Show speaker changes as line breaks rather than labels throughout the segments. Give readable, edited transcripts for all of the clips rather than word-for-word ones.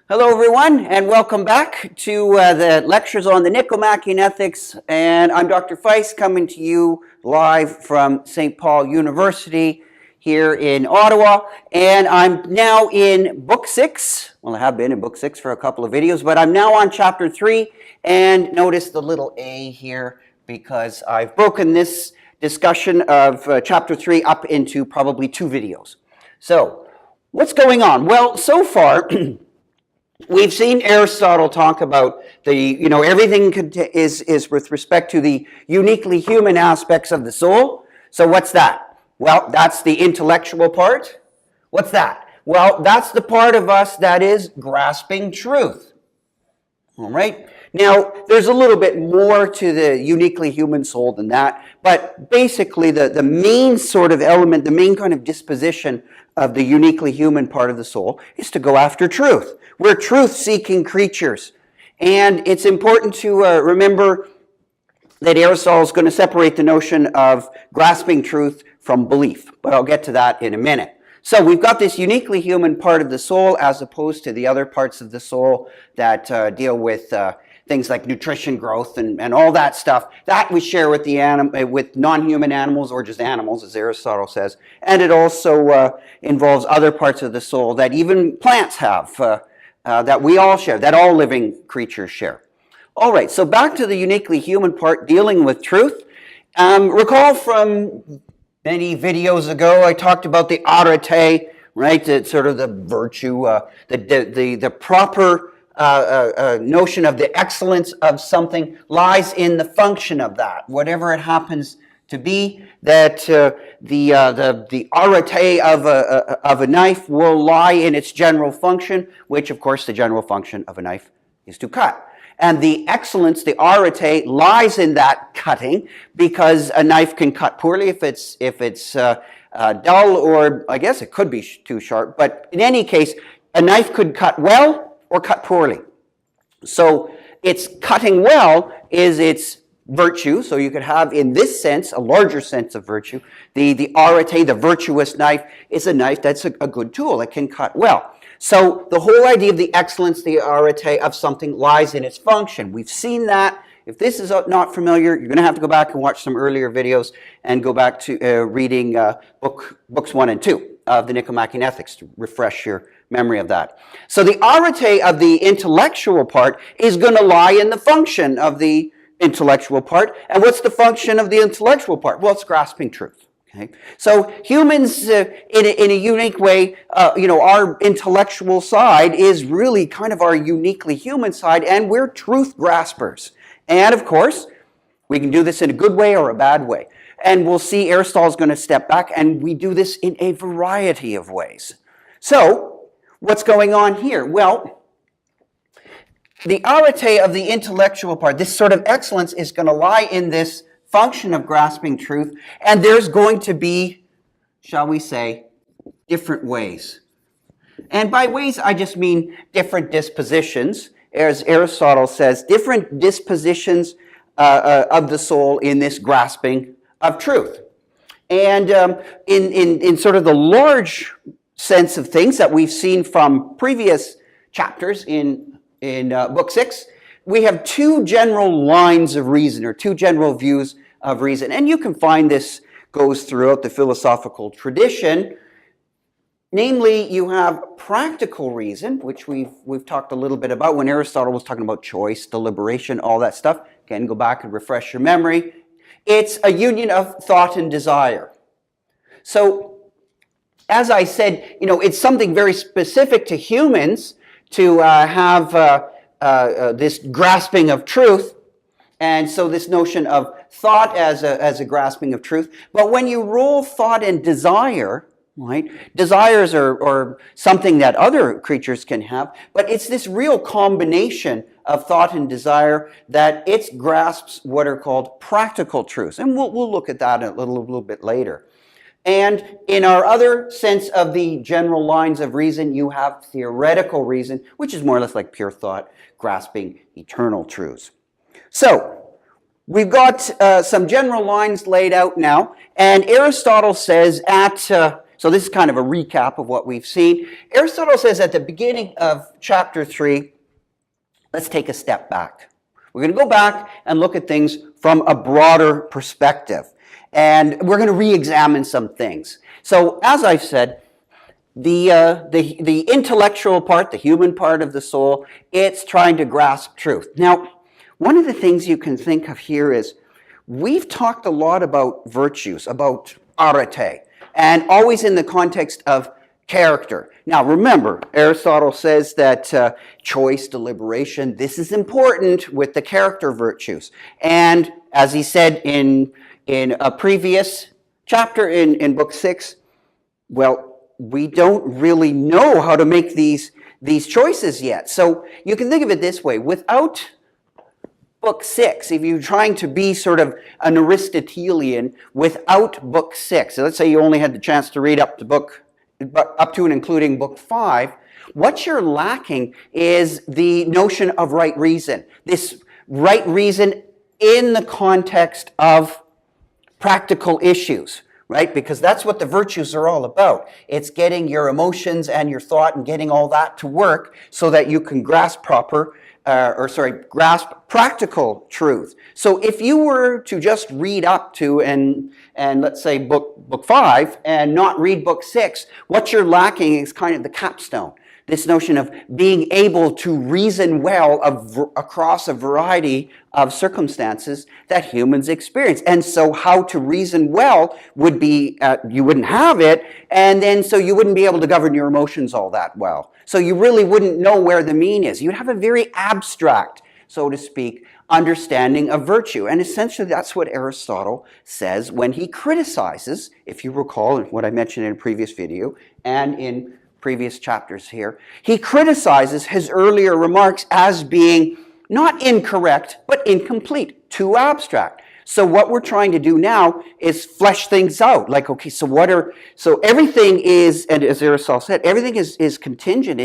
Hello everyone, and welcome back to the lectures on the Nicomachean Ethics, and I'm Dr. Feist coming to you live from St. Paul University here in Ottawa, and I'm now in Book 6. Well, I have been in Book 6 for a couple of videos, but I'm now on Chapter 3, and notice the little A here because I've broken this discussion of Chapter 3 up into probably 2 videos. So, what's going on? Well, so far, we've seen Aristotle talk about everything is with respect to the uniquely human aspects of the soul. So what's that? Well, that's the intellectual part. What's that? Well, that's the part of us that is grasping truth. All right? Now, there's a little bit more to the uniquely human soul than that, but basically the main sort of element, the main kind of disposition of the uniquely human part of the soul is to go after truth. We're truth-seeking creatures. And it's important to remember that Aristotle is going to separate the notion of grasping truth from belief. But I'll get to that in a minute. So we've got this uniquely human part of the soul as opposed to the other parts of the soul that deal with things like nutrition, growth, and all that stuff. That we share with with non-human animals, or just animals, as Aristotle says. And it also involves other parts of the soul that even plants have, that we all share, that all living creatures share. All right, so back to the uniquely human part, dealing with truth. Recall from many videos ago, I talked about the arete, right? It's sort of the virtue, the proper notion of the excellence of something lies in the function of that, whatever it happens to be. That the arete of a knife will lie in its general function, which of course the general function of a knife is to cut. And the excellence, the arete, lies in that cutting, because a knife can cut poorly if it's dull, or I guess it could be too sharp. But in any case, a knife could cut well or cut poorly. So its cutting well is its virtue. So you could have, in this sense, a larger sense of virtue. The arete, the virtuous knife, is a knife that's a good tool. It can cut well. So the whole idea of the excellence, the arete of something, lies in its function. We've seen that. If this is not familiar, you're going to have to go back and watch some earlier videos and go back to reading books 1 and 2 of the Nicomachean Ethics to refresh your memory of that. So the arete of the intellectual part is going to lie in the function of the intellectual part. And what's the function of the intellectual part? Well, it's grasping truth. Okay? So humans, in a unique way, our intellectual side is really kind of our uniquely human side, and we're truth graspers. And of course, we can do this in a good way or a bad way. And we'll see Aristotle's going to step back, and we do this in a variety of ways. So, what's going on here? Well, the arete of the intellectual part, this sort of excellence, is going to lie in this function of grasping truth, and there's going to be, shall we say, different ways. And by ways, I just mean different dispositions. As Aristotle says, different dispositions of the soul in this grasping of truth. And in sort of the large sense of things that we've seen from previous chapters in Book 6, we have 2 general lines of reason, or 2 general views of reason. And you can find this goes throughout the philosophical tradition. Namely, you have practical reason, which we've talked a little bit about when Aristotle was talking about choice, deliberation, all that stuff. Again, go back and refresh your memory. It's a union of thought and desire. So, as I said, it's something very specific to humans to have this grasping of truth, and so this notion of thought as a grasping of truth. But when you roll thought and desire, right? Desires are something that other creatures can have, but it's this real combination of thought and desire that it grasps what are called practical truths, and we'll look at that a little bit later. And in our other sense of the general lines of reason, you have theoretical reason, which is more or less like pure thought, grasping eternal truths. So, we've got some general lines laid out now, and Aristotle says at So this is kind of a recap of what we've seen. Aristotle says at the beginning of chapter 3, let's take a step back. We're going to go back and look at things from a broader perspective. And we're going to re-examine some things. So as I've said, the intellectual part, the human part of the soul, it's trying to grasp truth. Now, one of the things you can think of here is we've talked a lot about virtues, about arete, and always in the context of character. Now, remember, Aristotle says that choice, deliberation, this is important with the character virtues. And as he said in a previous chapter in book 6, well, we don't really know how to make these choices yet. So you can think of it this way. Without book 6, if you're trying to be sort of an Aristotelian without book 6, so let's say you only had the chance to read up to and including book 5, what you're lacking is the notion of right reason. This right reason in the context of practical issues, right? Because that's what the virtues are all about. It's getting your emotions and your thought and getting all that to work so that you can grasp grasp practical truth. So if you were to just read up to and let's say book 5 and not read book 6, what you're lacking is kind of the capstone. This notion of being able to reason well across a variety of circumstances that humans experience. And so how to reason well would be, you wouldn't have it, and then so you wouldn't be able to govern your emotions all that well. So you really wouldn't know where the mean is. You'd have a very abstract, so to speak, understanding of virtue. And essentially that's what Aristotle says when he criticizes, if you recall what I mentioned in a previous video and in previous chapters here, he criticizes his earlier remarks as being not incorrect, but incomplete, too abstract. So what we're trying to do now is flesh things out. Like, okay, so everything is, and as Aristotle said, everything is contingent,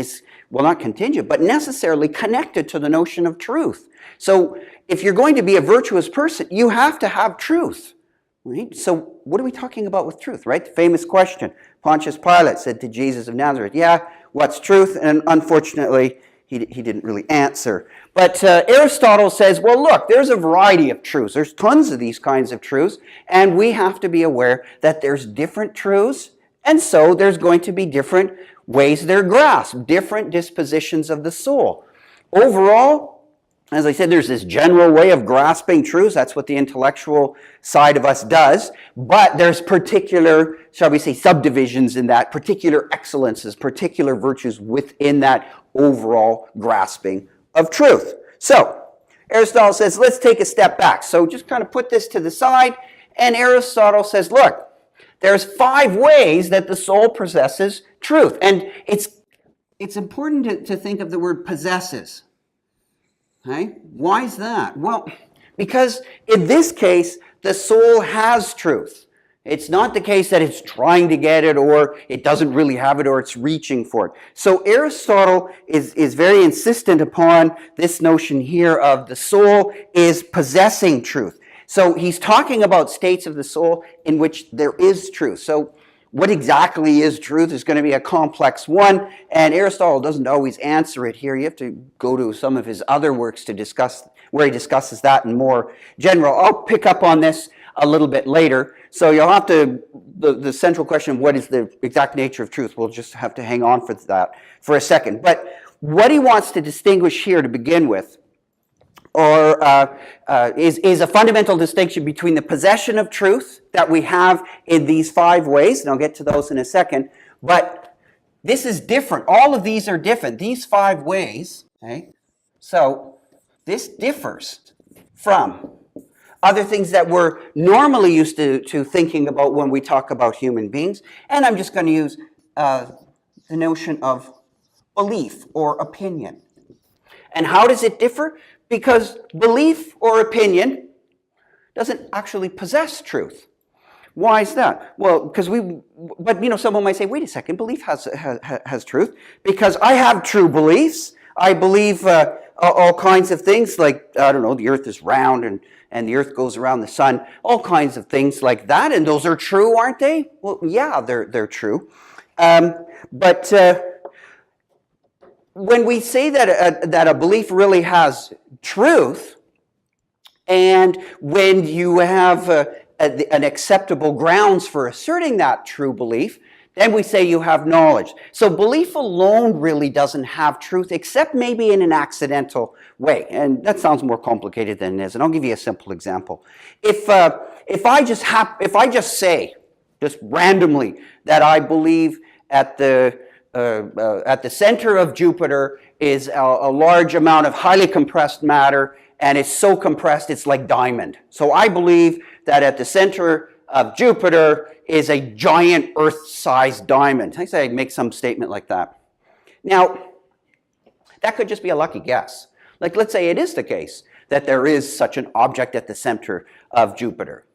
well, not contingent, but necessarily connected to the notion of truth. So if you're going to be a virtuous person, you have to have truth. Right? So what are we talking about with truth, right? The famous question. Pontius Pilate said to Jesus of Nazareth, yeah, what's truth? And unfortunately, he didn't really answer. But Aristotle says, well, look, there's a variety of truths. There's tons of these kinds of truths, and we have to be aware that there's different truths, and so there's going to be different ways they're grasped, different dispositions of the soul. Overall, as I said, there's this general way of grasping truths. That's what the intellectual side of us does. But there's particular, shall we say, subdivisions in that, particular excellences, particular virtues within that overall grasping of truth. So, Aristotle says, let's take a step back. So just kind of put this to the side. And Aristotle says, look, there's 5 ways that the soul possesses truth. And it's important to think of the word possesses. Okay? Why is that? Well, because in this case, the soul has truth. It's not the case that it's trying to get it or it doesn't really have it or it's reaching for it. So Aristotle is very insistent upon this notion here of the soul is possessing truth. So he's talking about states of the soul in which there is truth. So what exactly is truth is going to be a complex one, and Aristotle doesn't always answer it here. You have to go to some of his other works to discuss, where he discusses that in more general. I'll pick up on this a little bit later. So you'll have to, the central question, what is the exact nature of truth? We'll just have to hang on for that for a second. But what he wants to distinguish here to begin with is a fundamental distinction between the possession of truth that we have in these 5 ways, and I'll get to those in a second, but this is different. All of these are different. These 5 ways, okay? So this differs from other things that we're normally used to thinking about when we talk about human beings, and I'm just going to use the notion of belief or opinion. And how does it differ? Because belief or opinion doesn't actually possess truth. Why is that? Well, because someone might say, wait a second, belief has truth. Because I have true beliefs. I believe all kinds of things like, I don't know, the earth is round and the earth goes around the sun, all kinds of things like that, and those are true, aren't they? Well, yeah, they're true. But when we say that a belief really has truth, and when you have an acceptable grounds for asserting that true belief, then we say you have knowledge. So belief alone really doesn't have truth, except maybe in an accidental way. And that sounds more complicated than it is. And I'll give you a simple example. If I just say, just randomly, that I believe at the center of Jupiter is a large amount of highly compressed matter, and it's so compressed it's like diamond. So I believe that at the center of Jupiter is a giant Earth-sized diamond. I say I make some statement like that. Now, that could just be a lucky guess. Like, let's say it is the case that there is such an object at the center of Jupiter.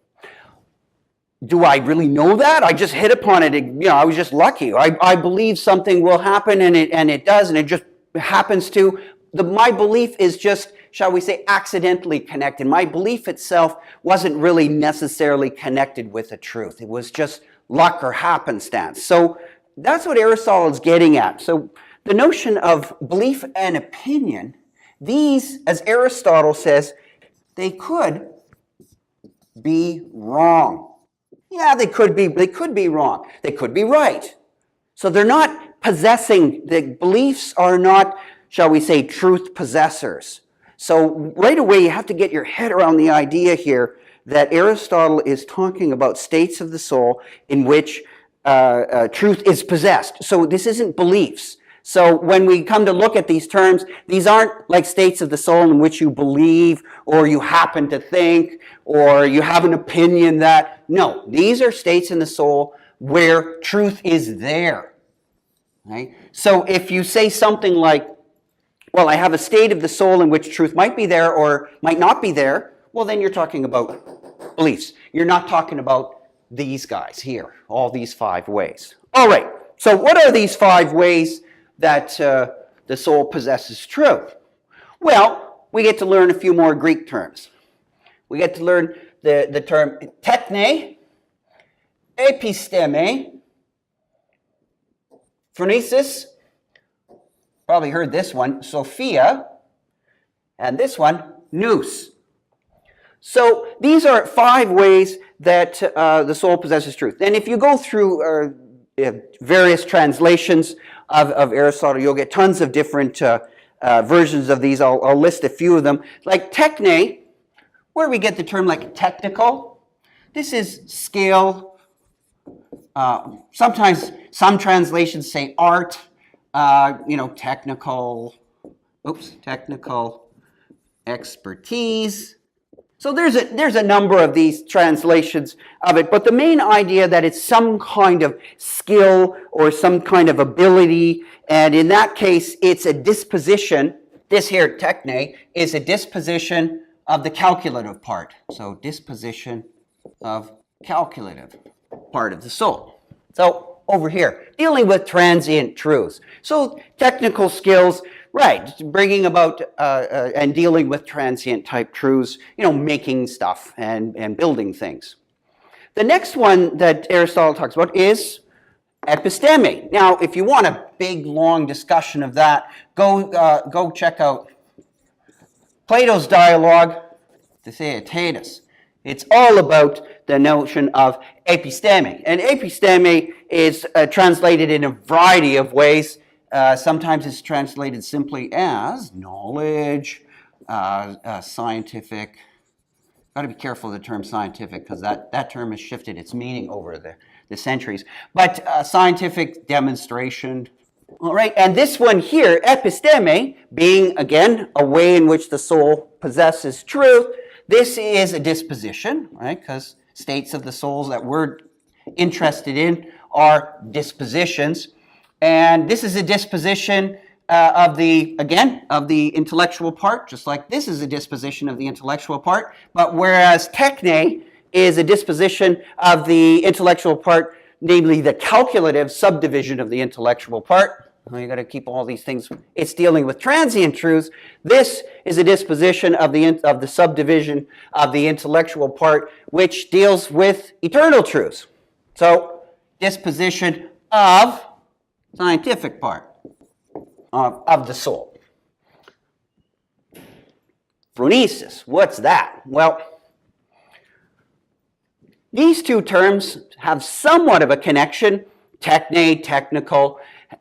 Do I really know that? I just hit upon it. I was just lucky. I believe something will happen, and it does, and it just happens to. My belief is just, shall we say, accidentally connected. My belief itself wasn't really necessarily connected with the truth. It was just luck or happenstance. So that's what Aristotle is getting at. So the notion of belief and opinion, these, as Aristotle says, they could be wrong. Yeah, they could be wrong. They could be right. So they're not possessing, the beliefs are not, shall we say, truth possessors. So right away you have to get your head around the idea here that Aristotle is talking about states of the soul in which truth is possessed. So this isn't beliefs. So when we come to look at these terms, these aren't like states of the soul in which you believe or you happen to think or you have an opinion that, no, these are states in the soul where truth is there. Right? So if you say something like, well, I have a state of the soul in which truth might be there or might not be there, well, then you're talking about beliefs. You're not talking about these guys here, all these 5 ways. All right, so what are these 5 ways that the soul possesses truth? Well, we get to learn a few more Greek terms. We get to learn the term techne, episteme, phronesis, probably heard this one, Sophia, and this one, nous. So these are 5 ways that the soul possesses truth. And if you go through various translations of Aristotle, you'll get tons of different versions of these. I'll list a few of them. Like techne, where we get the term like technical. This is skill. Sometimes some translations say art. Technical expertise. So there's a number of these translations of it, but the main idea that it's some kind of skill or some kind of ability, and in that case, it's a disposition. This here, techne, is a disposition of the calculative part. So disposition of calculative part of the soul. So over here, dealing with transient truths. So technical skills, right, bringing about and dealing with transient type truths, making stuff and building things. The next one that Aristotle talks about is episteme. Now, if you want a big, long discussion of that, go check out Plato's dialogue, the Theaetetus. It's all about the notion of episteme. And episteme is translated in a variety of ways. Sometimes it's translated simply as knowledge, scientific. Got to be careful of the term scientific because that term has shifted its meaning over the centuries. But scientific demonstration. All right, and this one here, episteme, being, again, a way in which the soul possesses truth, this is a disposition, right? Because states of the souls that we're interested in are dispositions. And this is a disposition of the intellectual part, just like this is a disposition of the intellectual part. But whereas techne is a disposition of the intellectual part, namely the calculative subdivision of the intellectual part, You got to keep all these things. It's dealing with transient truths. This is a disposition of the subdivision of the intellectual part, which deals with eternal truths. So, disposition of scientific part of the soul. Phronesis, what's that? Well, these two terms have somewhat of a connection. Techne, technical,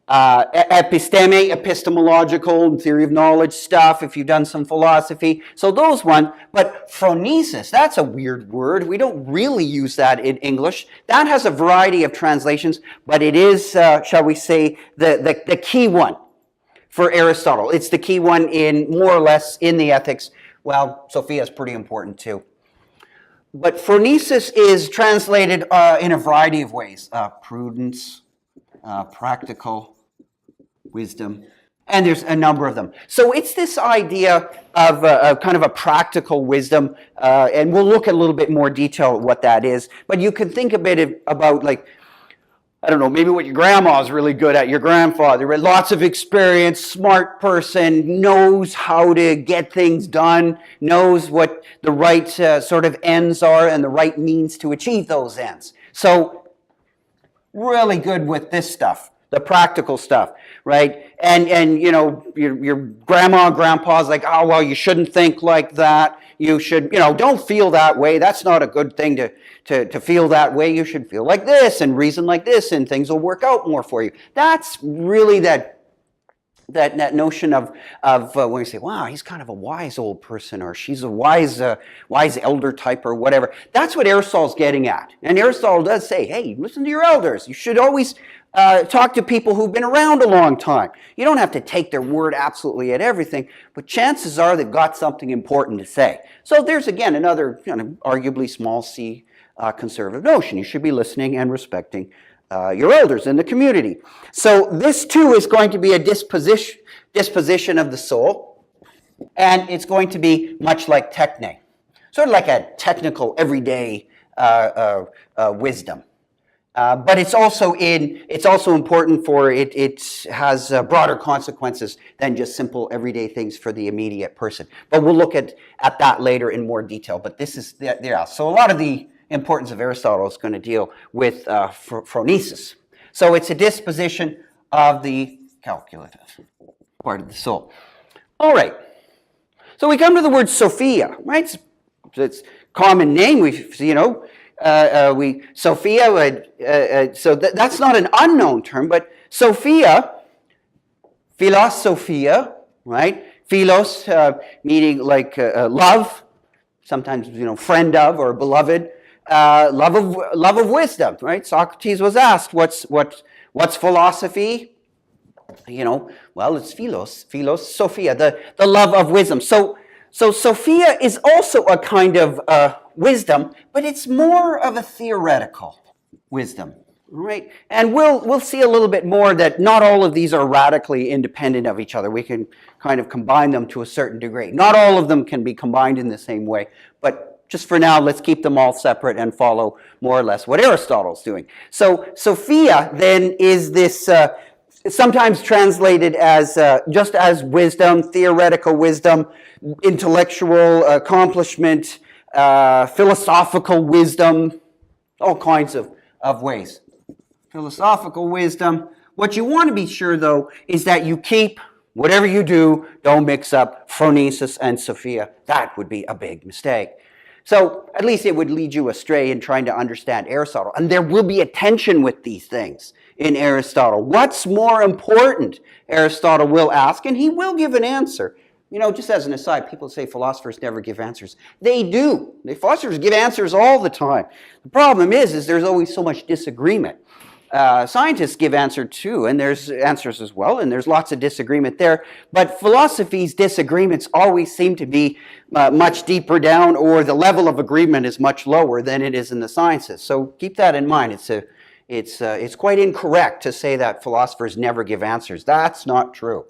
episteme, epistemological, theory of knowledge stuff, if you've done some philosophy. So those one, but phronesis, that's a weird word. We don't really use that in English. That has a variety of translations, but it is, shall we say, the key one for Aristotle. It's the key one in more or less in the ethics. Well, Sophia is pretty important too. But phronesis is translated in a variety of ways. Prudence, practical wisdom, and there's a number of them. So it's this idea of kind of a practical wisdom, and we'll look at a little bit more detail at what that is. But you can think a bit about, like, I don't know, maybe what your grandma is really good at, your grandfather, lots of experience, smart person, knows how to get things done, knows what the right sort of ends are and the right means to achieve those ends. So really good with this stuff, the practical stuff, right? And you know, your grandma and grandpa's like, oh, well, you shouldn't think like that. You should, you know, don't feel that way. That's not a good thing to feel that way. You should feel like this and reason like this, and things will work out more for you. That's really that notion of when you say, wow, he's kind of a wise old person, or she's a wise elder type, or whatever. That's what Aristotle's getting at. And Aristotle does say, hey, listen to your elders. You should always talk to people who've been around a long time. You don't have to take their word absolutely at everything, but chances are they've got something important to say. So there's, again, another kind of arguably small c conservative notion. You should be listening and respecting your elders in the community. So this too is going to be a disposition of the soul, and it's going to be much like techne, sort of like a technical everyday wisdom. But it's also important for it. It has broader consequences than just simple everyday things for the immediate person. But we'll look at that later in more detail. But this is so a lot of the importance of Aristotle is going to deal with phronesis. So it's a disposition of the calculative part of the soul. All right. So we come to the word Sophia, right? It's a common name. Sophia. So that's not an unknown term, but Sophia, philosophia, right? Philos meaning like love, sometimes friend of or beloved. Love of wisdom, right? Socrates was asked, what's philosophy? Well, it's philos, Sophia, the love of wisdom. So Sophia is also a kind of wisdom, but it's more of a theoretical wisdom, right? And we'll see a little bit more that not all of these are radically independent of each other. We can kind of combine them to a certain degree. Not all of them can be combined in the same way, but just for now, let's keep them all separate and follow more or less what Aristotle's doing. So Sophia then is this sometimes translated as just as wisdom, theoretical wisdom, intellectual accomplishment, philosophical wisdom, all kinds of ways. Philosophical wisdom. What you want to be sure, though, is that you keep, whatever you do, don't mix up phronesis and Sophia. That would be a big mistake. So at least it would lead you astray in trying to understand Aristotle. And there will be a tension with these things in Aristotle. What's more important? Aristotle will ask, and he will give an answer. Just as an aside, people say philosophers never give answers. They do. The philosophers give answers all the time. The problem is there's always so much disagreement. Scientists give answers too, and there's answers as well, and there's lots of disagreement there. But philosophy's disagreements always seem to be much deeper down, or the level of agreement is much lower than it is in the sciences. So keep that in mind. It's quite incorrect to say that philosophers never give answers. That's not true.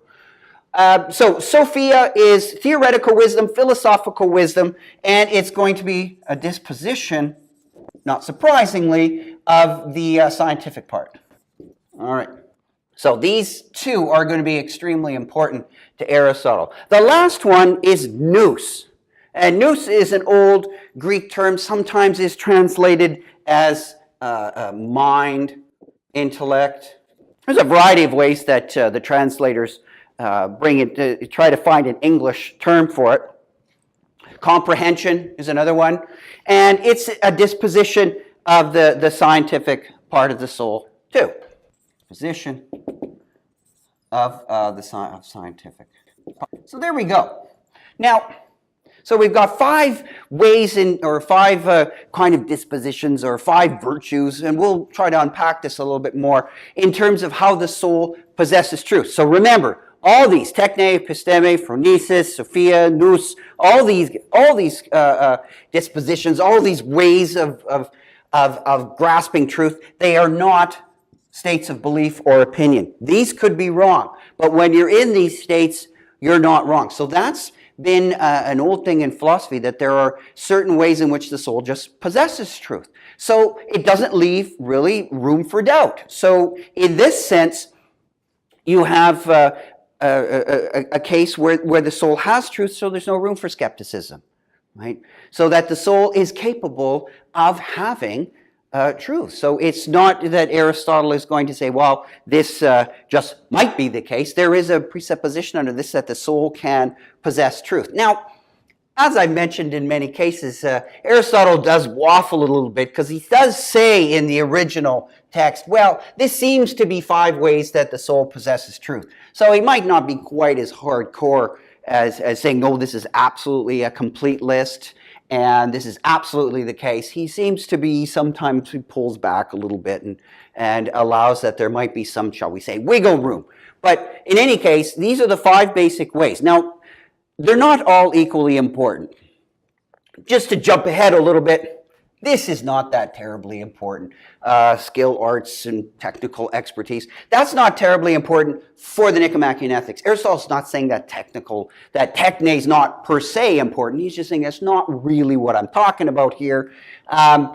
So Sophia is theoretical wisdom, philosophical wisdom, and it's going to be a disposition, not surprisingly, of the scientific part. All right. So these two are going to be extremely important to Aristotle. The last one is nous. And nous is an old Greek term, sometimes is translated as mind, intellect. There's a variety of ways that the translators bring it, try to find an English term for it. Comprehension is another one. And it's a disposition of the scientific part of the soul, too. Position of scientific. So there we go. Now, so we've got 5 ways or 5 kind of dispositions or 5 virtues, and we'll try to unpack this a little bit more in terms of how the soul possesses truth. So remember, all these, techne, episteme, phronesis, sophia, nous, all these dispositions, all these ways of grasping truth, they are not states of belief or opinion. These could be wrong, but when you're in these states, you're not wrong. So that's been an old thing in philosophy, that there are certain ways in which the soul just possesses truth. So it doesn't leave really room for doubt. So in this sense, you have a case where the soul has truth, so there's no room for skepticism, right? So that the soul is capable of having truth. So it's not that Aristotle is going to say, well, this just might be the case. There is a presupposition under this that the soul can possess truth. Now, as I mentioned in many cases, Aristotle does waffle a little bit, because he does say in the original text, well, this seems to be 5 ways that the soul possesses truth. So he might not be quite as hardcore as saying, no, this is absolutely a complete list, and this is absolutely the case. He seems to be, sometimes he pulls back a little bit and allows that there might be some, shall we say, wiggle room. But in any case, these are the 5 basic ways. Now, they're not all equally important. Just to jump ahead a little bit, this is not that terribly important. Skill, arts, and technical expertise. That's not terribly important for the Nicomachean Ethics. Aristotle's not saying that techne is not per se important. He's just saying that's not really what I'm talking about here. And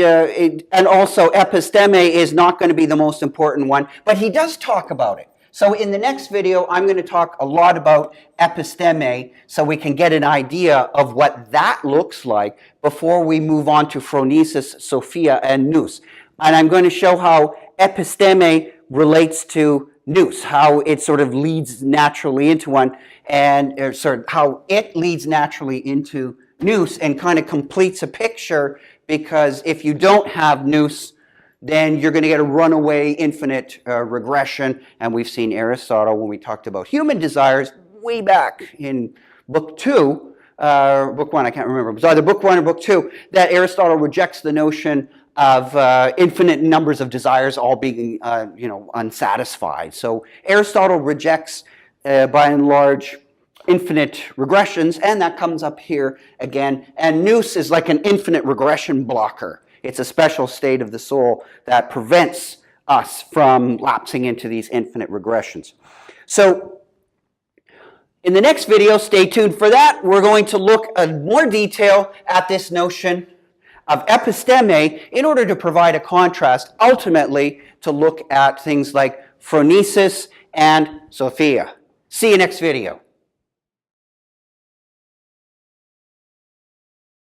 also episteme is not going to be the most important one, but he does talk about it. So in the next video, I'm going to talk a lot about episteme so we can get an idea of what that looks like before we move on to phronesis, sophia, and nous. And I'm going to show how episteme relates to nous, how it sort of leads naturally into one, and how it leads naturally into nous and kind of completes a picture, because if you don't have nous, then you're going to get a runaway infinite regression. And we've seen Aristotle, when we talked about human desires way back in book 2, book 1, I can't remember. It was either book 1 or book 2, that Aristotle rejects the notion of infinite numbers of desires all being unsatisfied. So Aristotle rejects, by and large, infinite regressions, and that comes up here again. And nous is like an infinite regression blocker. It's a special state of the soul that prevents us from lapsing into these infinite regressions. So in the next video, stay tuned for that. We're going to look in more detail at this notion of episteme in order to provide a contrast, ultimately to look at things like phronesis and sophia. See you next video.